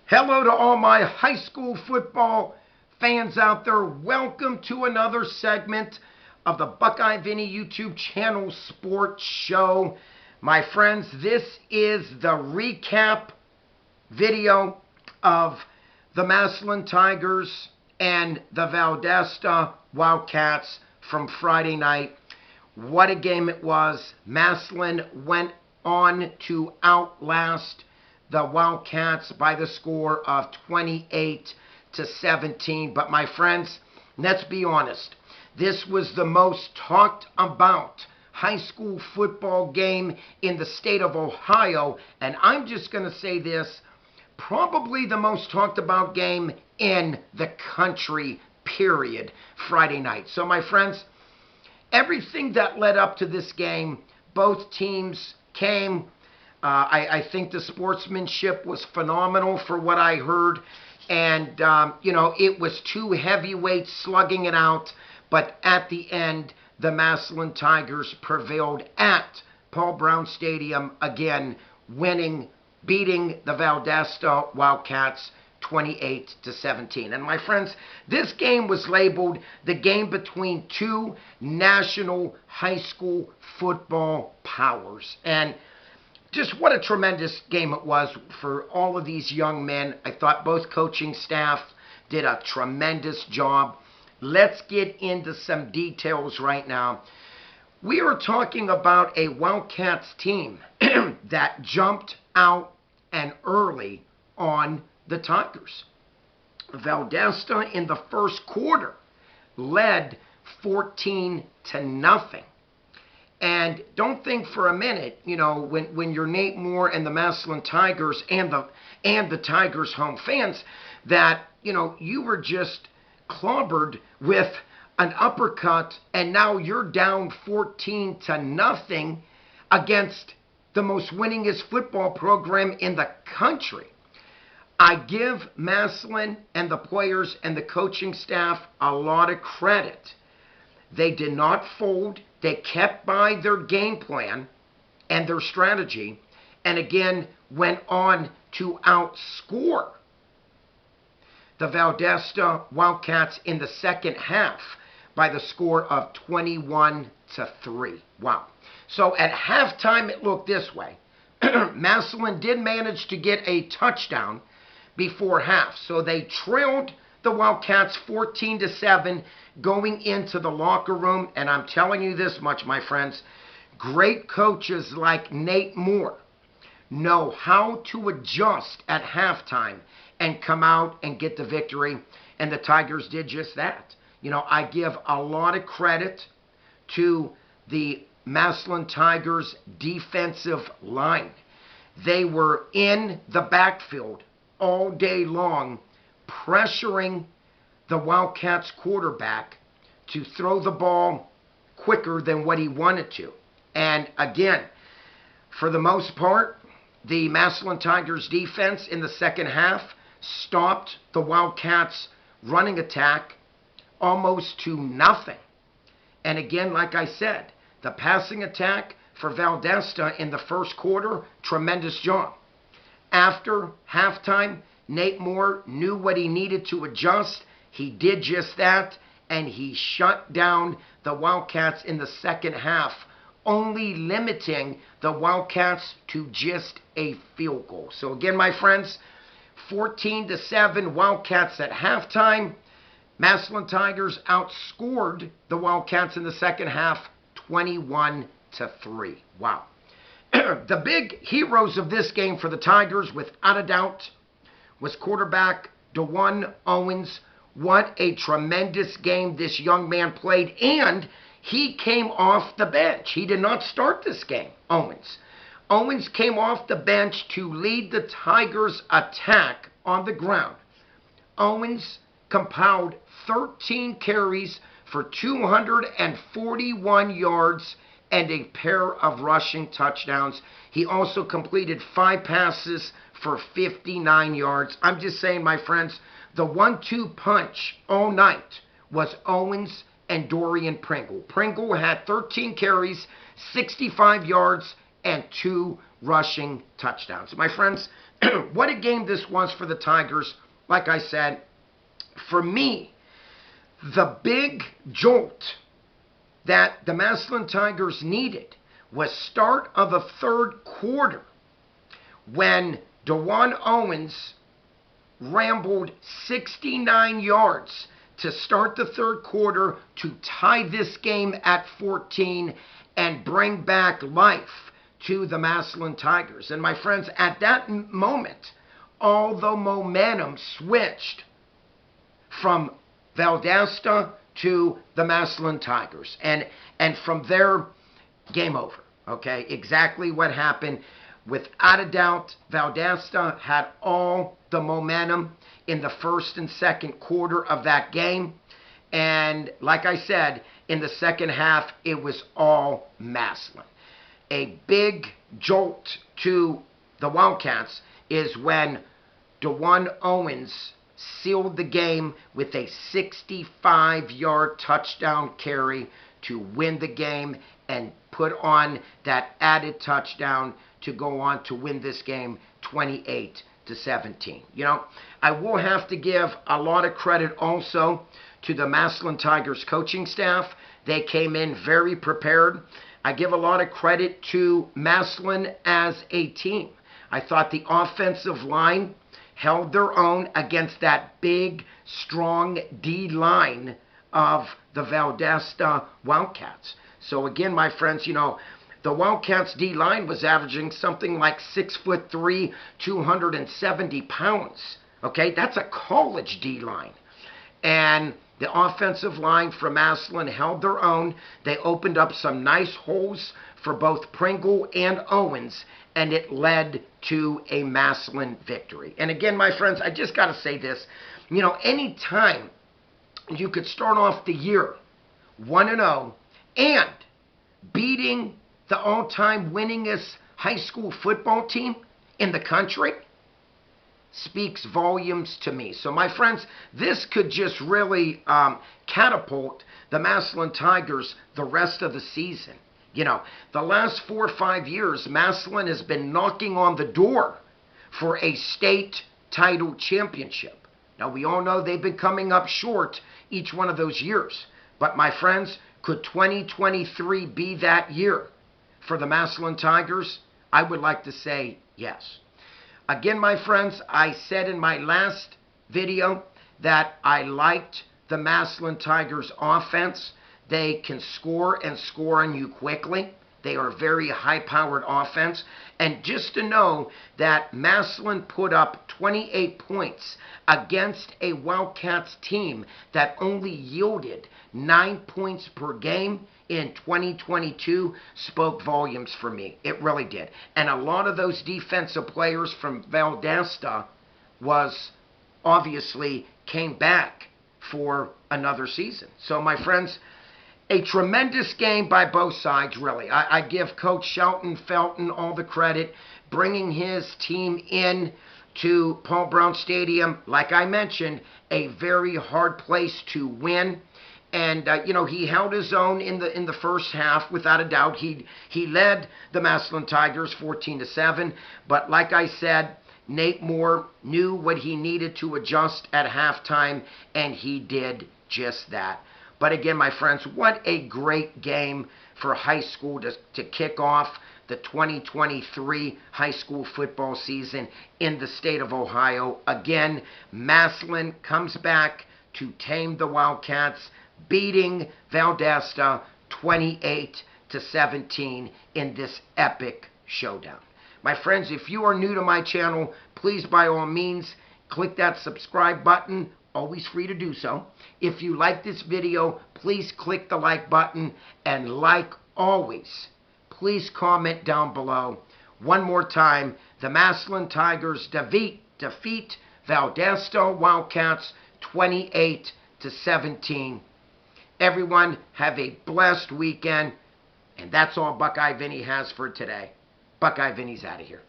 Hello to all my high school football fans out there. Welcome to another segment of the Buckeye Vinny YouTube channel sports show. My friends, this is the recap video of the Massillon Tigers and the VALDOSTA Wildcats from Friday night. What a game it was. Massillon went on to outlast the Wildcats by the score of 28-17. But my friends, let's be honest. This was the most talked about high school football game in the state of Ohio. And I'm just going to say this, probably the most talked about game in the country, period, Friday night. So my friends, everything that led up to this game, both teams came. I think the sportsmanship was phenomenal for what I heard. And, it was two heavyweights slugging it out. But at the end, the Massillon Tigers prevailed at Paul Brown Stadium again, beating the VALDOSTA Wildcats 28-17. And my friends, this game was labeled the game between two national high school football powers. And just what a tremendous game it was for all of these young men. I thought both coaching staff did a tremendous job. Let's get into some details right now. We are talking about a Wildcats team that jumped out and early on the Tigers. VALDOSTA in the first quarter led 14-0. And don't think for a minute, when you're Nate Moore and the Massillon Tigers and the Tigers home fans, that, you were just clobbered with an uppercut and now you're down 14-0 against the most winningest football program in the country. I give Massillon and the players and the coaching staff a lot of credit. They did not fold. They kept by their game plan and their strategy, and again went on to outscore the VALDOSTA Wildcats in the second half by the score of 21-3. Wow. So at halftime it looked this way. Massillon did manage to get a touchdown before half. So they trailed the Wildcats 14-7 going into the locker room. And I'm telling you this much, my friends, great coaches like Nate Moore know how to adjust at halftime and come out and get the victory. And the Tigers did just that. I give a lot of credit to the Massillon Tigers defensive line. They were in the backfield all day long, pressuring the Wildcats quarterback to throw the ball quicker than what he wanted to. And again, for the most part, the Massillon Tigers defense in the second half stopped the Wildcats running attack almost to nothing. And again, like I said, the passing attack for VALDOSTA in the first quarter, tremendous job. After halftime, Nate Moore knew what he needed to adjust. He did just that, and he shut down the Wildcats in the second half, only limiting the Wildcats to just a field goal. So again, my friends, 14-7 Wildcats at halftime. Massillon Tigers outscored the Wildcats in the second half 21-3. Wow. The big heroes of this game for the Tigers, without a doubt, was quarterback DeJuan Owens. What a tremendous game this young man played, and he came off the bench. He did not start this game, Owens. Owens came off the bench to lead the Tigers' attack on the ground. Owens compiled 13 carries for 241 yards and a pair of rushing touchdowns. He also completed 5 passes for 59 yards. I'm just saying, my friends, the 1-2 punch all night was Owens and Dorian Pringle. Pringle had 13 carries, 65 yards, and 2 rushing touchdowns. My friends, what a game this was for the Tigers. Like I said, for me, the big jolt that the Massillon Tigers needed was start of the third quarter when DeJuan Owens rambled 69 yards to start the third quarter to tie this game at 14 and bring back life to the Massillon Tigers. And my friends, at that moment, all the momentum switched from VALDOSTA to the Massillon Tigers. And from there, game over. Okay, exactly what happened. Without a doubt, VALDOSTA had all the momentum in the first and second quarter of that game. And like I said, in the second half, it was all Massillon. A big jolt to the Wildcats is when DeJuan Owens sealed the game with a 65-yard touchdown carry to win the game and put on that added touchdown to go on to win this game 28-17. You know, I will have to give a lot of credit also to the Massillon Tigers coaching staff. They came in very prepared. I give a lot of credit to Massillon as a team. I thought the offensive line held their own against that big, strong D-line of the VALDOSTA Wildcats. So again, my friends, you know, the Wildcats D-line was averaging something like 6'3", 270 pounds. Okay, that's a college D-line. And the offensive line from Massillon held their own. They opened up some nice holes for both Pringle and Owens, and it led to a Massillon victory. And again, my friends, I just got to say this. You know, any time you could start off the year 1-0 and beating the all-time winningest high school football team in the country speaks volumes to me. So, my friends, this could just really catapult the Massillon Tigers the rest of the season. You know, the last 4 or 5 years, Massillon has been knocking on the door for a state title championship. Now, we all know they've been coming up short each one of those years. But, my friends, could 2023 be that year for the Massillon Tigers? I would like to say yes. Again, my friends, I said in my last video that I liked the Massillon Tigers offense. They can score and score on you quickly. They are a very high-powered offense. And just to know that Massillon put up 28 points against a Wildcats team that only yielded 9 points per game in 2022 spoke volumes for me. It really did. And a lot of those defensive players from VALDOSTA obviously came back for another season. So, my friends, a tremendous game by both sides, really. I give Coach Shelton Felton all the credit, bringing his team in to Paul Brown Stadium. Like I mentioned, a very hard place to win. And, you know, he held his own in the first half, without a doubt. He led the Massillon Tigers 14-7. But like I said, Nate Moore knew what he needed to adjust at halftime, and he did just that. But again, my friends, what a great game for high school to kick off the 2023 high school football season in the state of Ohio. Again, Massillon comes back to tame the Wildcats, beating VALDOSTA 28-17 in this epic showdown. My friends, if you are new to my channel, please by all means click that subscribe button. Always free to do so. If you like this video, please click the like button. And like always, please comment down below. One more time, the Massillon Tigers defeat VALDOSTA Wildcats 28-17. Everyone have a blessed weekend. And that's all Buckeye Vinny has for today. Buckeye Vinny's out of here.